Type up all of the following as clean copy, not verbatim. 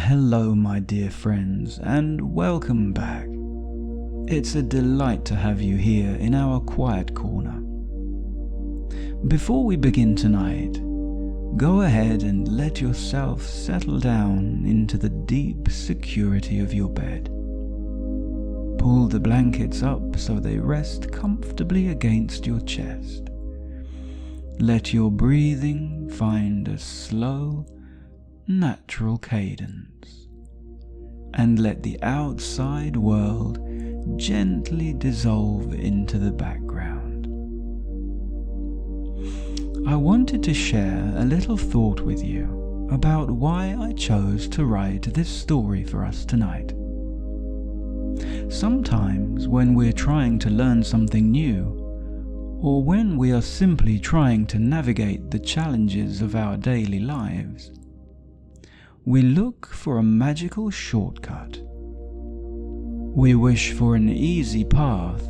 Hello my dear friends, and welcome back. It's a delight to have you here in our quiet corner. Before we begin tonight, go ahead and let yourself settle down into the deep security of your bed. Pull the blankets up so they rest comfortably against your chest. Let your breathing find a slow, natural cadence, and let the outside world gently dissolve into the background. I wanted to share a little thought with you about why I chose to write this story for us tonight. Sometimes when we're trying to learn something new, or when we are simply trying to navigate the challenges of our daily lives, we look for a magical shortcut. We wish for an easy path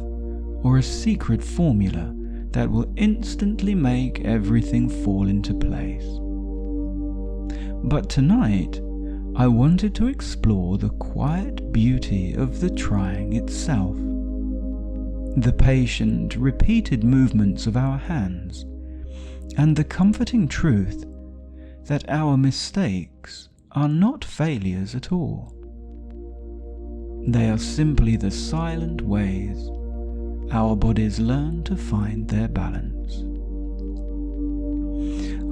or a secret formula that will instantly make everything fall into place. But tonight, I wanted to explore the quiet beauty of the trying itself, the patient, repeated movements of our hands, and the comforting truth that our mistakes are not failures at all. They are simply the silent ways our bodies learn to find their balance.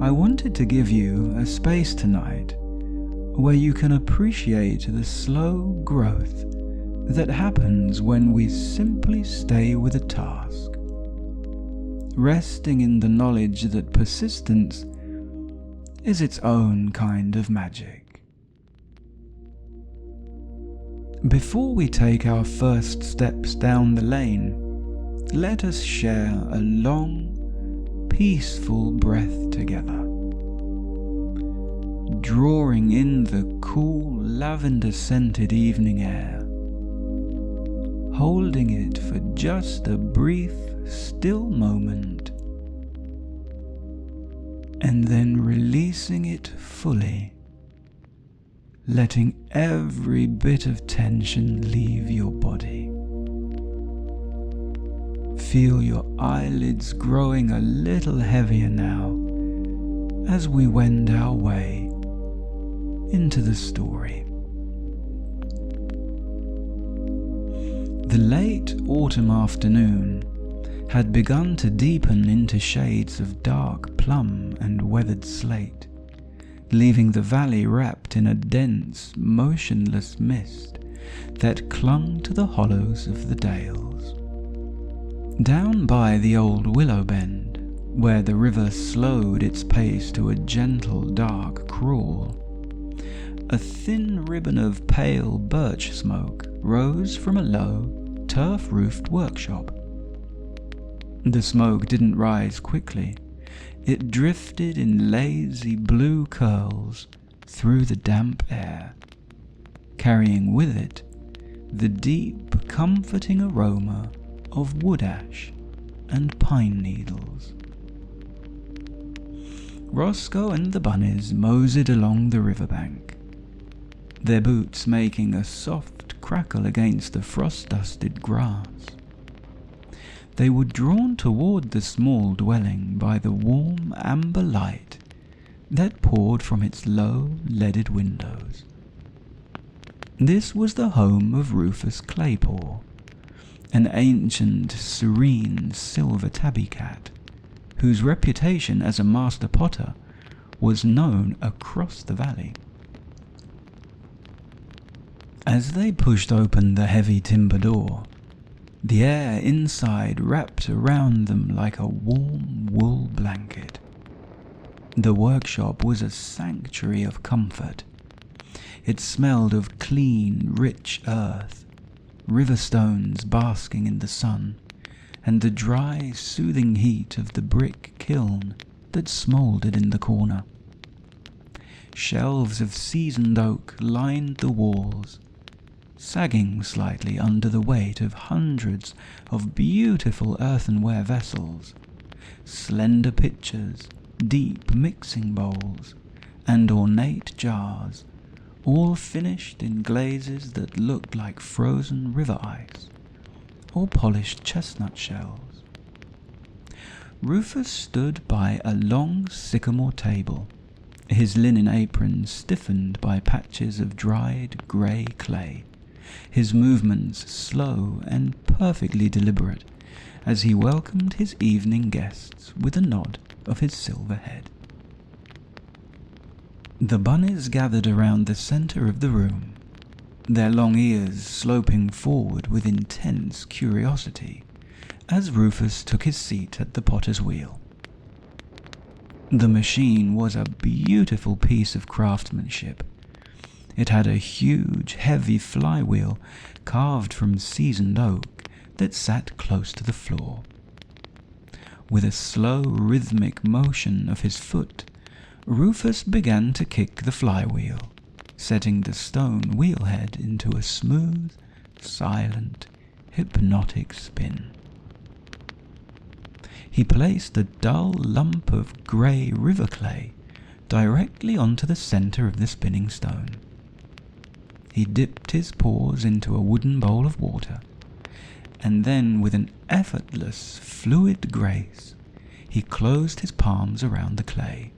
I wanted to give you a space tonight where you can appreciate the slow growth that happens when we simply stay with a task, resting in the knowledge that persistence is its own kind of magic. Before we take our first steps down the lane, let us share a long, peaceful breath together, drawing in the cool, lavender-scented evening air, holding it for just a brief, still moment, and then releasing it fully, letting every bit of tension leave your body. Feel your eyelids growing a little heavier now as we wend our way into the story. The late autumn afternoon had begun to deepen into shades of dark plum and weathered slate, leaving the valley wrapped in a dense, motionless mist that clung to the hollows of the dales. Down by the old willow bend, where the river slowed its pace to a gentle, dark crawl, a thin ribbon of pale birch smoke rose from a low, turf-roofed workshop. The smoke didn't rise quickly. It drifted in lazy blue curls through the damp air, carrying with it the deep, comforting aroma of wood ash and pine needles. Rosco and the bunnies moseyed along the riverbank, their boots making a soft crackle against the frost-dusted grass. They were drawn toward the small dwelling by the warm amber light that poured from its low, leaded windows. This was the home of Rufus Claypaw, an ancient, serene silver tabby cat, whose reputation as a master potter was known across the valley. As they pushed open the heavy timber door, the air inside wrapped around them like a warm wool blanket. The workshop was a sanctuary of comfort. It smelled of clean, rich earth, river stones basking in the sun, and the dry, soothing heat of the brick kiln that smouldered in the corner. Shelves of seasoned oak lined the walls, sagging slightly under the weight of hundreds of beautiful earthenware vessels, slender pitchers, deep mixing bowls, and ornate jars, all finished in glazes that looked like frozen river ice or polished chestnut shells. Rufus stood by a long sycamore table, his linen apron stiffened by patches of dried grey clay, his movements slow and perfectly deliberate as he welcomed his evening guests with a nod of his silver head. The bunnies gathered around the centre of the room, their long ears sloping forward with intense curiosity as Rufus took his seat at the potter's wheel. The machine was a beautiful piece of craftsmanship. It had a huge, heavy flywheel carved from seasoned oak that sat close to the floor. With a slow, rhythmic motion of his foot, Rufus began to kick the flywheel, setting the stone wheelhead into a smooth, silent, hypnotic spin. He placed a dull lump of grey river clay directly onto the centre of the spinning stone. He dipped his paws into a wooden bowl of water, and then with an effortless, fluid grace, he closed his palms around the clay.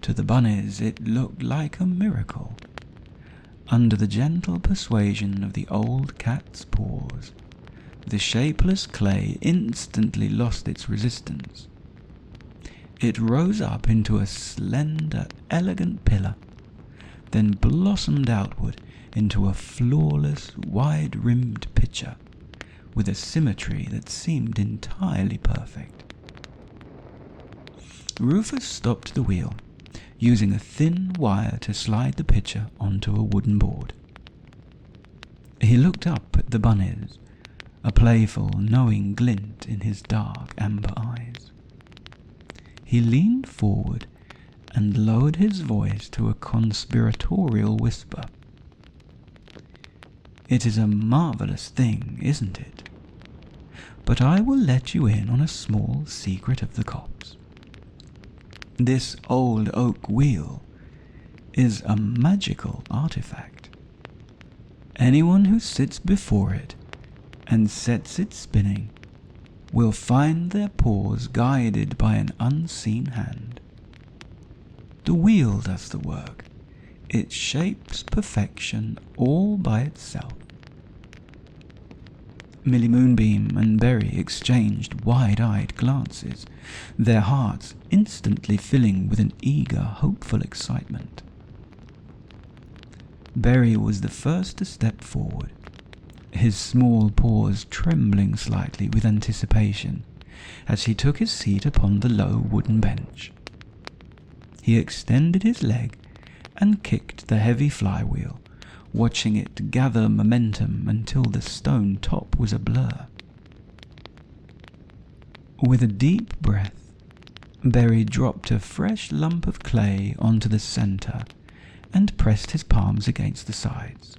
To the bunnies it looked like a miracle. Under the gentle persuasion of the old cat's paws, the shapeless clay instantly lost its resistance. It rose up into a slender, elegant pillar, then blossomed outward into a flawless, wide-rimmed pitcher with a symmetry that seemed entirely perfect. Rufus stopped the wheel, using a thin wire to slide the pitcher onto a wooden board. He looked up at the bunnies, a playful, knowing glint in his dark amber eyes. He leaned forward and lowered his voice to a conspiratorial whisper. "It is a marvellous thing, isn't it? But I will let you in on a small secret of the copse. This old oak wheel is a magical artifact. Anyone who sits before it and sets it spinning will find their paws guided by an unseen hand. The wheel does the work. It shapes perfection all by itself." Millie Moonbeam and Berry exchanged wide-eyed glances, their hearts instantly filling with an eager, hopeful excitement. Berry was the first to step forward, his small paws trembling slightly with anticipation as he took his seat upon the low wooden bench. He extended his leg and kicked the heavy flywheel, watching it gather momentum until the stone top was a blur. With a deep breath, Berry dropped a fresh lump of clay onto the centre and pressed his palms against the sides,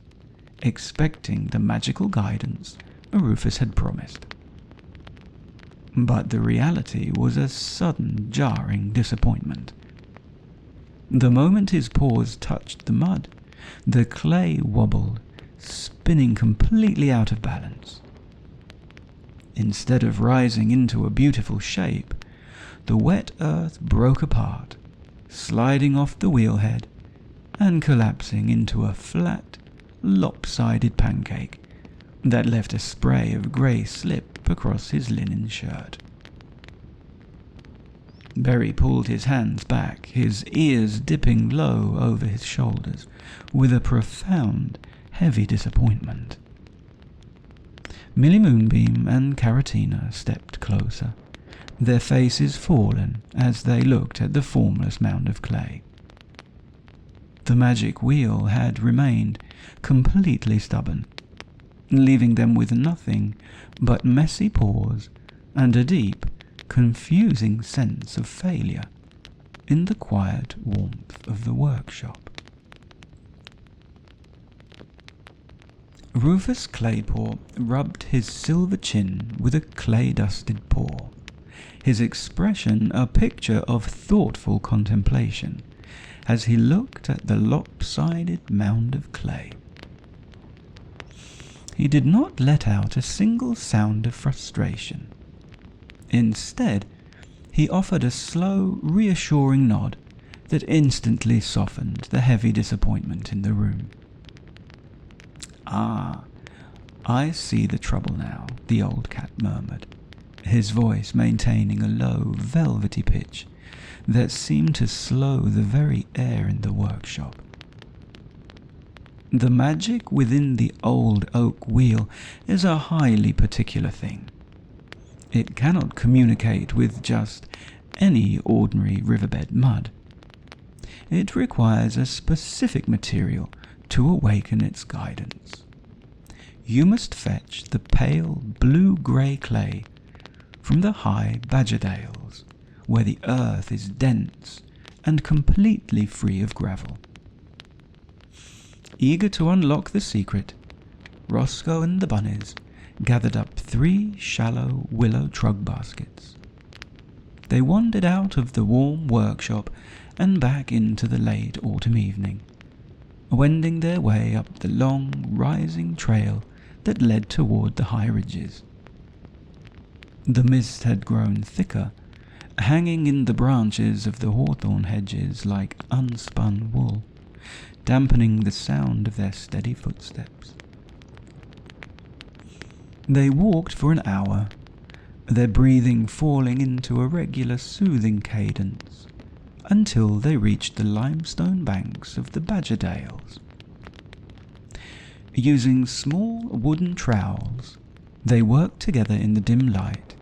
expecting the magical guidance Rufus had promised. But the reality was a sudden, jarring disappointment. The moment his paws touched the mud, the clay wobbled, spinning completely out of balance. Instead of rising into a beautiful shape, the wet earth broke apart, sliding off the wheelhead and collapsing into a flat, lopsided pancake that left a spray of grey slip across his linen shirt. Berry pulled his hands back, his ears dipping low over his shoulders, with a profound, heavy disappointment. Millie Moonbeam and Caratina stepped closer, their faces fallen as they looked at the formless mound of clay. The magic wheel had remained completely stubborn, leaving them with nothing but messy paws and a deep, confusing sense of failure in the quiet warmth of the workshop. Rufus Claypaw rubbed his silver chin with a clay-dusted paw, his expression a picture of thoughtful contemplation, as he looked at the lopsided mound of clay. He did not let out a single sound of frustration. Instead, he offered a slow, reassuring nod that instantly softened the heavy disappointment in the room. "Ah, I see the trouble now," the old cat murmured, his voice maintaining a low, velvety pitch that seemed to slow the very air in the workshop. "The magic within the old oak wheel is a highly particular thing. It cannot communicate with just any ordinary riverbed mud. It requires a specific material to awaken its guidance. You must fetch the pale blue-grey clay from the high Badgerdales, where the earth is dense and completely free of gravel." Eager to unlock the secret, Rosco and the bunnies gathered up 3 shallow willow trug baskets. They wandered out of the warm workshop and back into the late autumn evening, wending their way up the long, rising trail that led toward the high ridges. The mist had grown thicker, hanging in the branches of the hawthorn hedges like unspun wool, dampening the sound of their steady footsteps. They walked for an hour, their breathing falling into a regular soothing cadence, until they reached the limestone banks of the Badgerdales. Using small wooden trowels, they worked together in the dim light,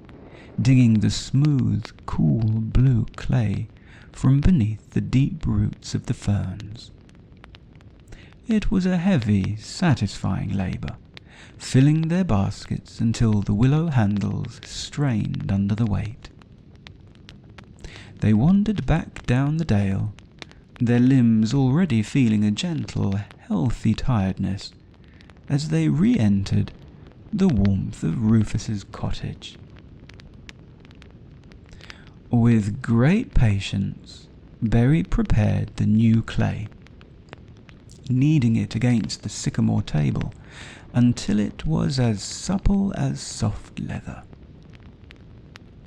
digging the smooth, cool blue clay from beneath the deep roots of the ferns. It was a heavy, satisfying labour, filling their baskets until the willow handles strained under the weight. They wandered back down the dale, their limbs already feeling a gentle, healthy tiredness, as they re-entered the warmth of Rufus's cottage. With great patience, Berry prepared the new clay, kneading it against the sycamore table until it was as supple as soft leather.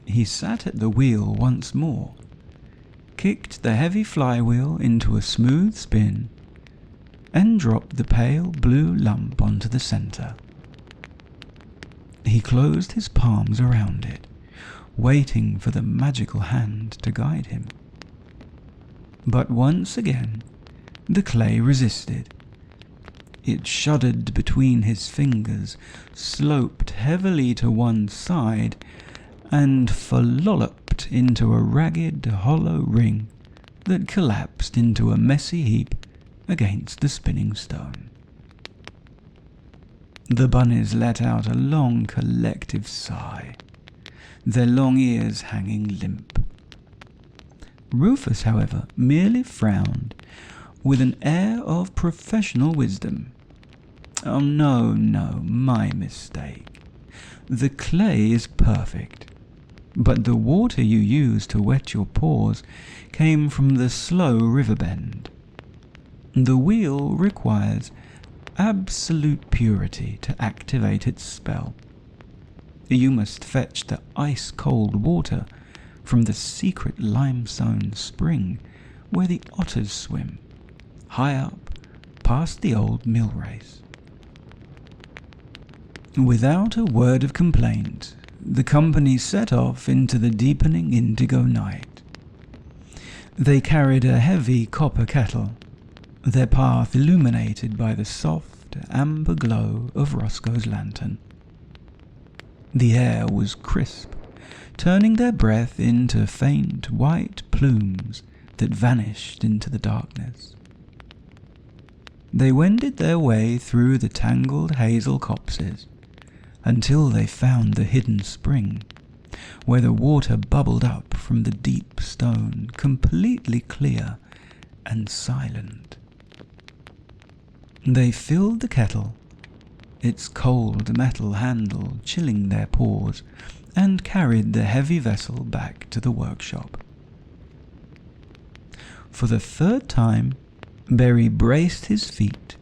He sat at the wheel once more, kicked the heavy flywheel into a smooth spin, and dropped the pale blue lump onto the centre. He closed his palms around it, waiting for the magical hand to guide him. But once again, the clay resisted. It shuddered between his fingers, sloped heavily to one side, and flopped into a ragged, hollow ring that collapsed into a messy heap against the spinning stone. The bunnies let out a long collective sigh, their long ears hanging limp. Rufus, however, merely frowned with an air of professional wisdom. "Oh, no, my mistake. The clay is perfect, but the water you used to wet your paws came from the slow river bend. The wheel requires absolute purity to activate its spell. You must fetch the ice-cold water from the secret limestone spring where the otters swim, high up past the old mill race." Without a word of complaint, the company set off into the deepening indigo night. They carried a heavy copper kettle, their path illuminated by the soft amber glow of Rosco's lantern. The air was crisp, turning their breath into faint white plumes that vanished into the darkness. They wended their way through the tangled hazel copses until they found the hidden spring, where the water bubbled up from the deep stone, completely clear and silent. They filled the kettle, its cold metal handle chilling their paws, and carried the heavy vessel back to the workshop. For the third time, Berry braced his feet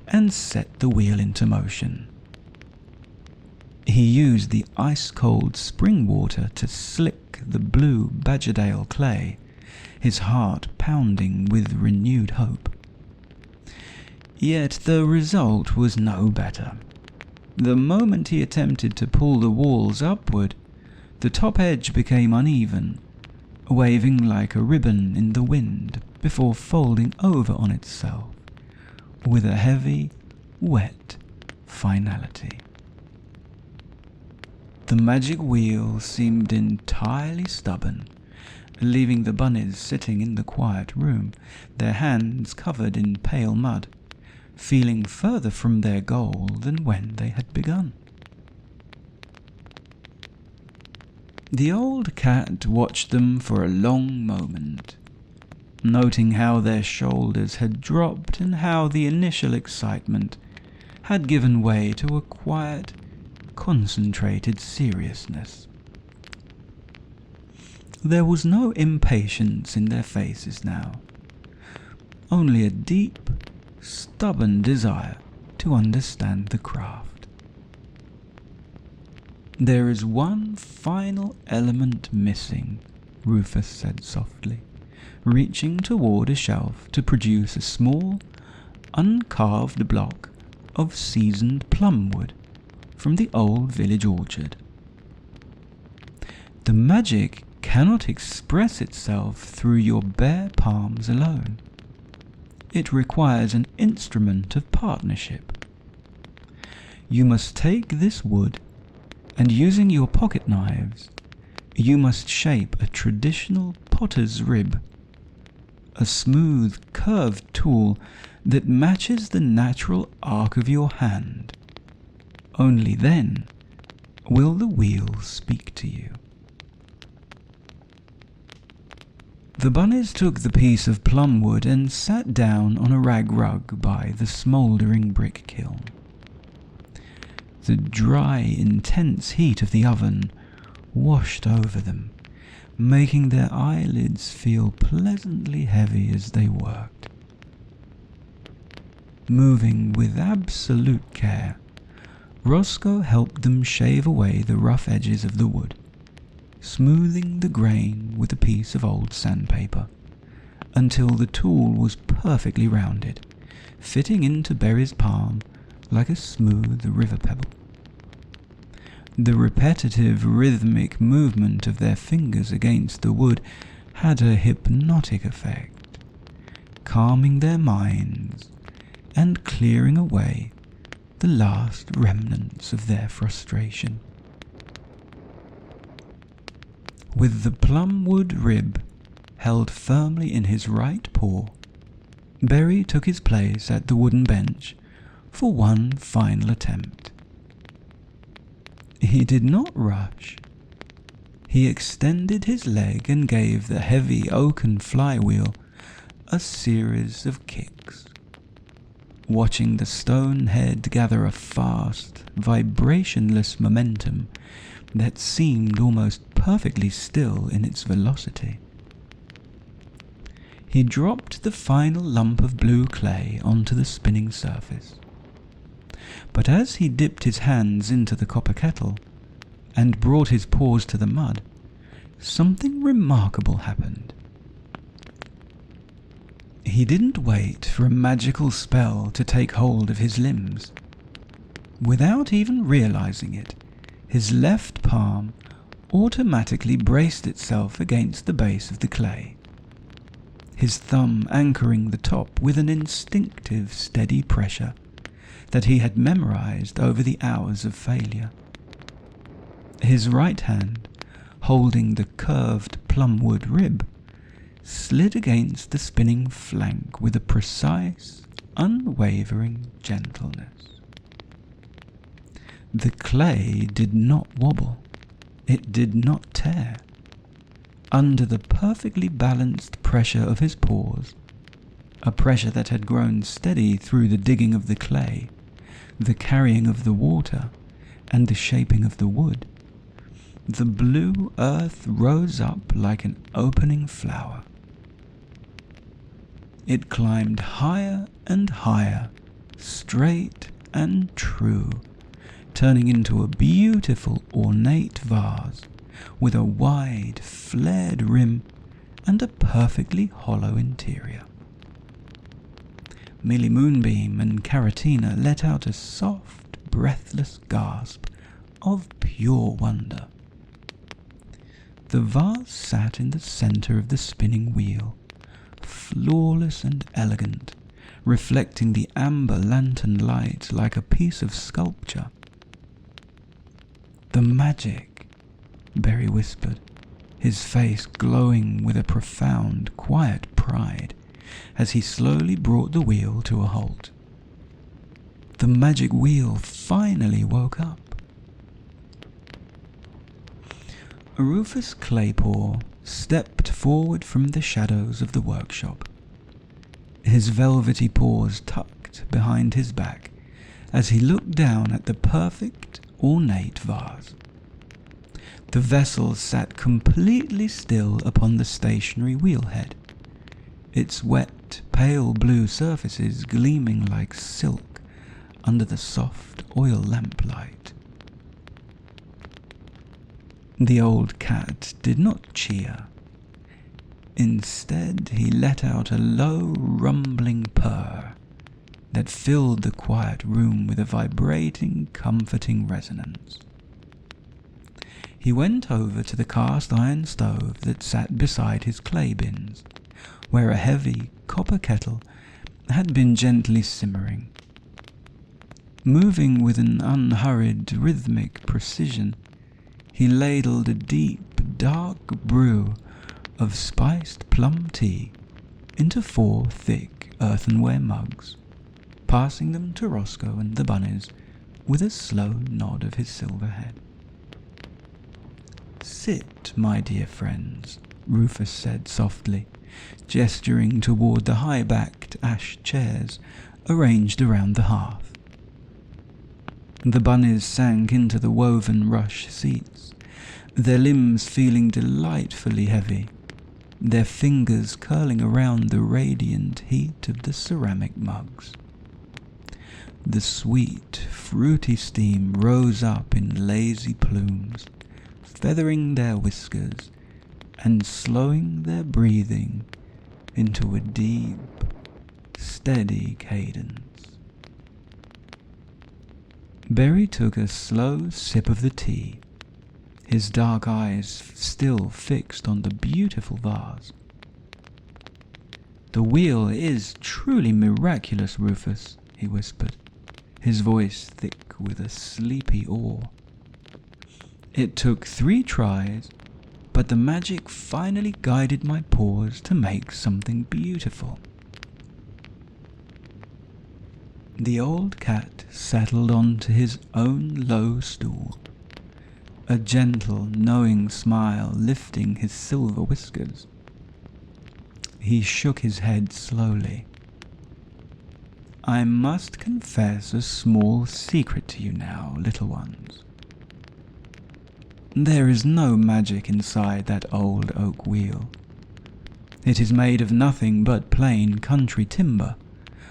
and set the wheel into motion. He used the ice-cold spring water to slick the blue Badgerdale clay, his heart pounding with renewed hope. Yet the result was no better. The moment he attempted to pull the walls upward, the top edge became uneven, waving like a ribbon in the wind before folding over on itself with a heavy, wet finality. The magic wheel seemed entirely stubborn, leaving the bunnies sitting in the quiet room, their hands covered in pale mud, feeling further from their goal than when they had begun. The old cat watched them for a long moment, noting how their shoulders had dropped and how the initial excitement had given way to a quiet, concentrated seriousness. There was no impatience in their faces now, only a deep, stubborn desire to understand the craft. "There is one final element missing," Rufus said softly, reaching toward a shelf to produce a small, uncarved block of seasoned plumwood from the old village orchard. "The magic cannot express itself through your bare palms alone. It requires an instrument of partnership. You must take this wood, and using your pocket knives, you must shape a traditional potter's rib, a smooth, curved tool that matches the natural arc of your hand. Only then will the wheel speak to you." The bunnies took the piece of plumwood and sat down on a rag rug by the smouldering brick kiln. The dry, intense heat of the oven washed over them, making their eyelids feel pleasantly heavy as they worked. Moving with absolute care, Rosco helped them shave away the rough edges of the wood, smoothing the grain with a piece of old sandpaper, until the tool was perfectly rounded, fitting into Berry's palm like a smooth river pebble. The repetitive rhythmic movement of their fingers against the wood had a hypnotic effect, calming their minds and clearing away the last remnants of their frustration. With the plumwood rib held firmly in his right paw, Berry took his place at the wooden bench for one final attempt. He did not rush. He extended his leg and gave the heavy oaken flywheel a series of kicks, watching the stone head gather a fast, vibrationless momentum that seemed almost perfectly still in its velocity. He dropped the final lump of blue clay onto the spinning surface. But as he dipped his hands into the copper kettle and brought his paws to the mud, something remarkable happened. He didn't wait for a magical spell to take hold of his limbs. Without even realizing it, his left palm automatically braced itself against the base of the clay, his thumb anchoring the top with an instinctive, steady pressure that he had memorized over the hours of failure. His right hand, holding the curved plumwood rib, slid against the spinning flank with a precise, unwavering gentleness. The clay did not wobble. It did not tear. Under the perfectly balanced pressure of his paws, a pressure that had grown steady through the digging of the clay, the carrying of the water, and the shaping of the wood, the blue earth rose up like an opening flower. It climbed higher and higher, straight and true, turning into a beautiful ornate vase with a wide, flared rim and a perfectly hollow interior. Millie Moonbeam and Caratina let out a soft, breathless gasp of pure wonder. The vase sat in the centre of the spinning wheel, flawless and elegant, reflecting the amber lantern light like a piece of sculpture. "The magic," Berry whispered, his face glowing with a profound, quiet pride as he slowly brought the wheel to a halt. The magic wheel finally woke up. Rufus Claypaw stepped forward from the shadows of the workshop, his velvety paws tucked behind his back as he looked down at the perfect, ornate vase. The vessel sat completely still upon the stationary wheelhead, its wet, pale blue surfaces gleaming like silk under the soft oil lamplight. The old cat did not cheer. Instead, he let out a low, rumbling purr that filled the quiet room with a vibrating, comforting resonance. He went over to the cast-iron stove that sat beside his clay bins, where a heavy copper kettle had been gently simmering. Moving with an unhurried, rhythmic precision, he ladled a deep, dark brew of spiced plum tea into 4 thick earthenware mugs, passing them to Rosco and the bunnies with a slow nod of his silver head. "Sit, my dear friends," Rufus said softly, gesturing toward the high-backed ash chairs arranged around the hearth. The bunnies sank into the woven rush seats, their limbs feeling delightfully heavy, their fingers curling around the radiant heat of the ceramic mugs. The sweet, fruity steam rose up in lazy plumes, feathering their whiskers and slowing their breathing into a deep, steady cadence. Berry took a slow sip of the tea, his dark eyes still fixed on the beautiful vase. "The wheel is truly miraculous, Rufus," he whispered, his voice thick with a sleepy awe. "It took 3 tries, but the magic finally guided my paws to make something beautiful." The old cat settled onto his own low stool, a gentle, knowing smile lifting his silver whiskers. He shook his head slowly. "I must confess a small secret to you now, little ones. There is no magic inside that old oak wheel. It is made of nothing but plain country timber,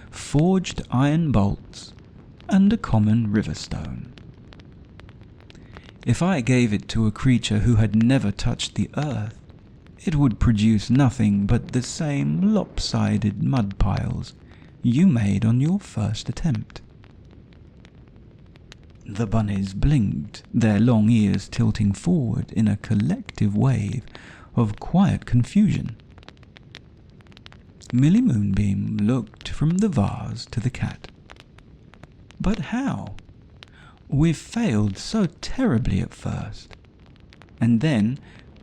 forged iron bolts, and a common river stone. If I gave it to a creature who had never touched the earth, it would produce nothing but the same lopsided mud piles you made on your first attempt." The bunnies blinked, their long ears tilting forward in a collective wave of quiet confusion. Millie Moonbeam looked from the vase to the cat. "But how? We've failed so terribly at first. And then,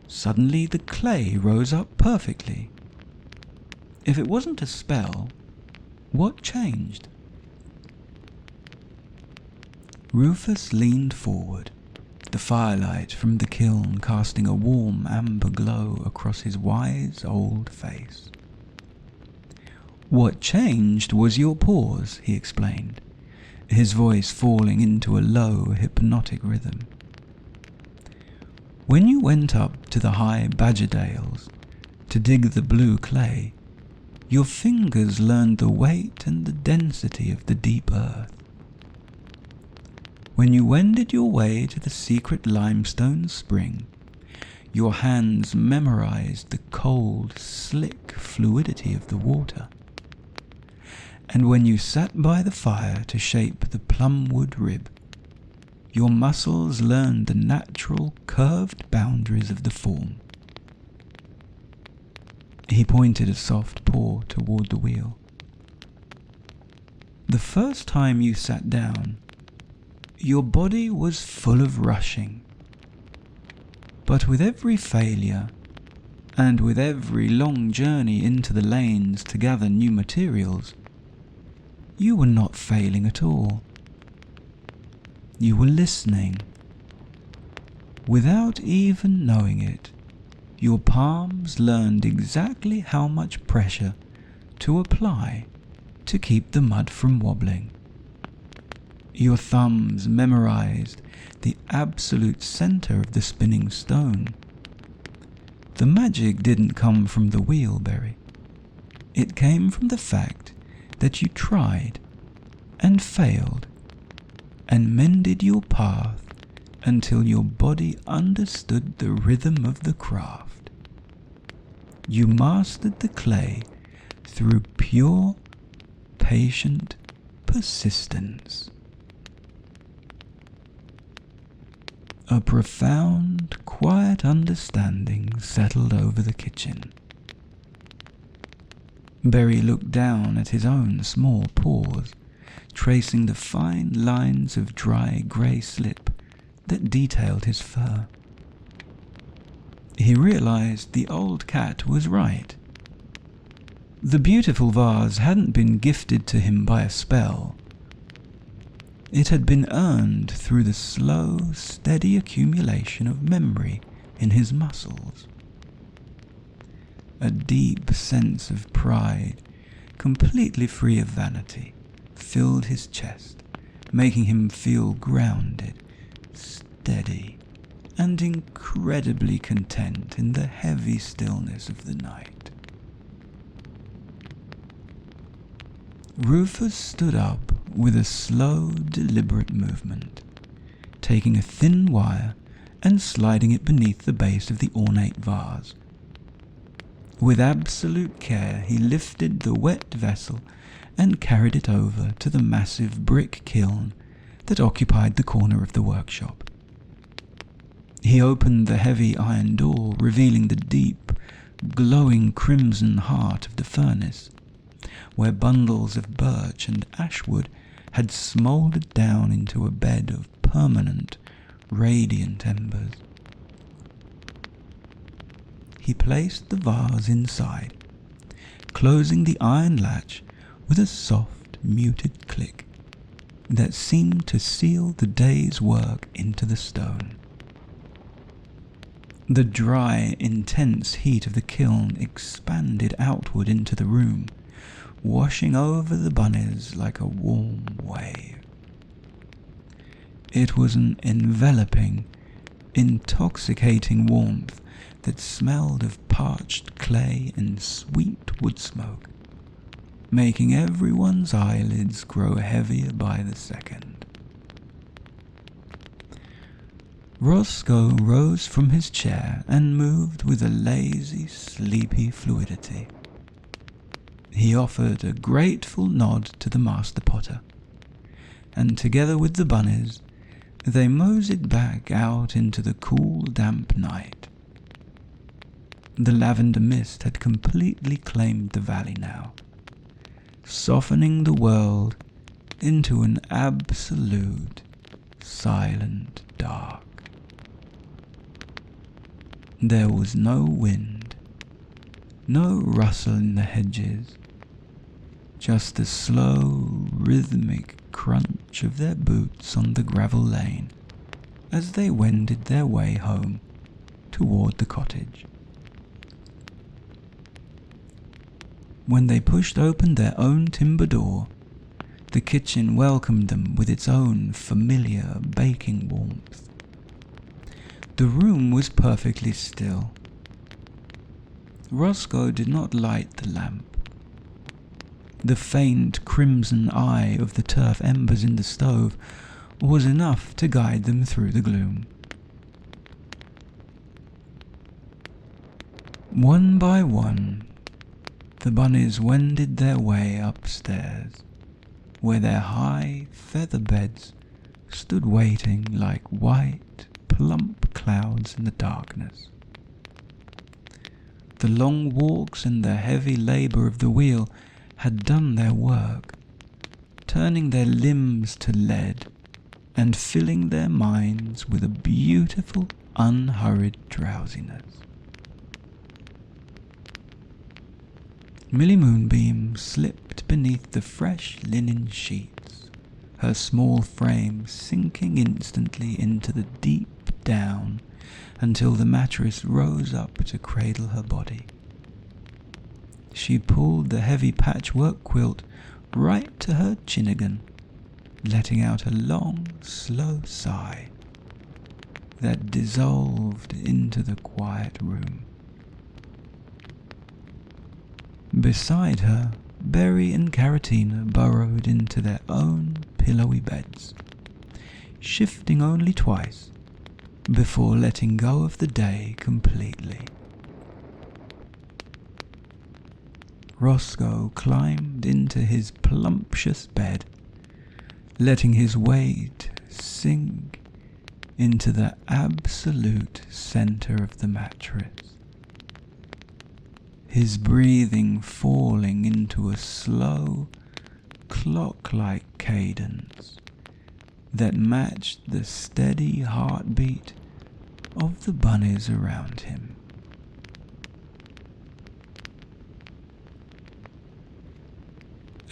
suddenly the clay rose up perfectly. If it wasn't a spell, what changed?" Rufus leaned forward, the firelight from the kiln casting a warm amber glow across his wise old face. "What changed was your paws," he explained, his voice falling into a low, hypnotic rhythm. "When you went up to the high badgerdales to dig the blue clay, your fingers learned the weight and the density of the deep earth. When you wended your way to the secret limestone spring, your hands memorized the cold, slick fluidity of the water. And when you sat by the fire to shape the plumwood rib, your muscles learned the natural curved boundaries of the form. He pointed a soft paw toward the wheel. The first time you sat down, your body was full of rushing. But with every failure, and with every long journey into the lanes to gather new materials, you were not failing at all. You were listening. Without even knowing it, your palms learned exactly how much pressure to apply to keep the mud from wobbling. Your thumbs memorized the absolute center of the spinning stone. The magic didn't come from the wheelberry. It came from the fact that you tried and failed and mended your path until your body understood the rhythm of the craft. You mastered the clay through pure, patient persistence. A profound, quiet understanding settled over the kitchen. Berry looked down at his own small paws, tracing the fine lines of dry grey slip that detailed his fur. He realized the old cat was right. The beautiful vase hadn't been gifted to him by a spell. It had been earned through the slow, steady accumulation of memory in his muscles. A deep sense of pride, completely free of vanity, filled his chest, making him feel grounded, steady, and incredibly content in the heavy stillness of the night. Rufus stood up with a slow, deliberate movement, taking a thin wire and sliding it beneath the base of the ornate vase. With absolute care, he lifted the wet vessel and carried it over to the massive brick kiln that occupied the corner of the workshop. He opened the heavy iron door, revealing the deep, glowing crimson heart of the furnace, where bundles of birch and ashwood had smouldered down into a bed of permanent, radiant embers. He placed the vase inside, closing the iron latch with a soft, muted click that seemed to seal the day's work into the stone. The dry, intense heat of the kiln expanded outward into the room, washing over the bunnies like a warm wave. It was an enveloping, intoxicating warmth that smelled of parched clay and sweet wood smoke, making everyone's eyelids grow heavier by the second. Rosco rose from his chair and moved with a lazy, sleepy fluidity. He offered a grateful nod to the master potter, and together with the bunnies, they moseyed back out into the cool, damp night. The lavender mist had completely claimed the valley now, softening the world into an absolute, silent dark. There was no wind, no rustle in the hedges, just the slow, rhythmic crunch of their boots on the gravel lane as they wended their way home toward the cottage. When they pushed open their own timber door, the kitchen welcomed them with its own familiar baking warmth. The room was perfectly still. Rosco did not light the lamp, The faint crimson eye of the turf embers in the stove was enough to guide them through the gloom. One by one, the bunnies wended their way upstairs, where their high feather beds stood waiting like white, plump clouds in the darkness. The long walks and the heavy labour of the wheel had done their work, turning their limbs to lead and filling their minds with a beautiful, unhurried drowsiness. Millie Moonbeam slipped beneath the fresh linen sheets, her small frame sinking instantly into the deep down until the mattress rose up to cradle her body. She pulled the heavy patchwork quilt right to her chinnigan, letting out a long, slow sigh that dissolved into the quiet room. Beside her, Berry and Caratina burrowed into their own pillowy beds, shifting only twice before letting go of the day completely. Rosco climbed into his plumptious bed, letting his weight sink into the absolute center of the mattress, his breathing falling into a slow, clock-like cadence that matched the steady heartbeat of the bunnies around him.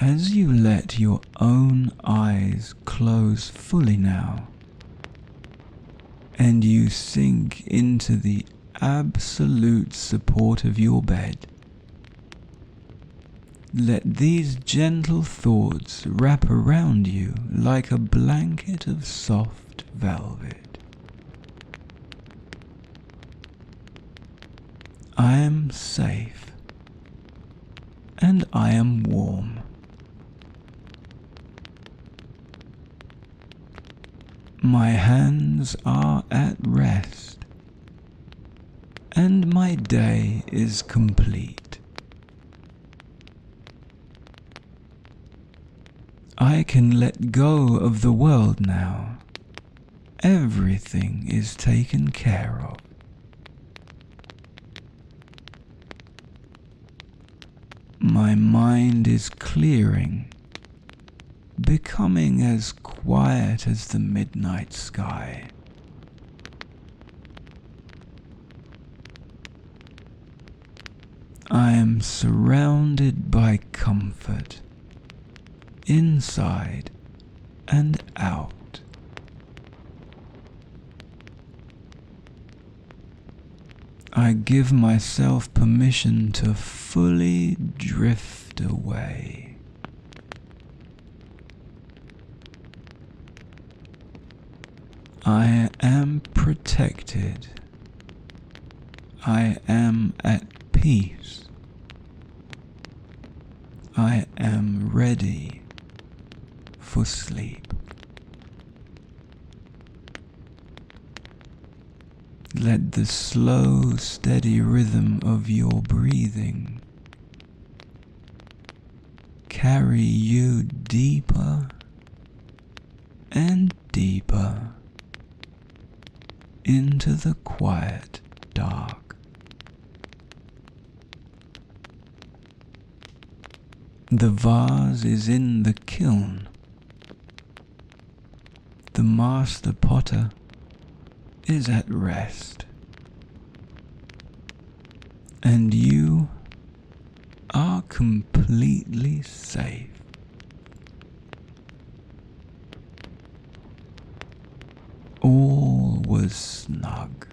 As you let your own eyes close fully now, and you sink into the absolute support of your bed, let these gentle thoughts wrap around you like a blanket of soft velvet. I am safe, and I am warm. My hands are at rest, and my day is complete. I can let go of the world now. Everything is taken care of. My mind is clearing, becoming as quiet as the midnight sky. I am surrounded by comfort, inside and out. I give myself permission to fully drift away. I am protected. I am at peace. I am ready for sleep. Let the slow, steady rhythm of your breathing carry you deeper and deeper into the quiet dark. The vase is in the kiln. The master potter is at rest, and you are completely safe. All was snug.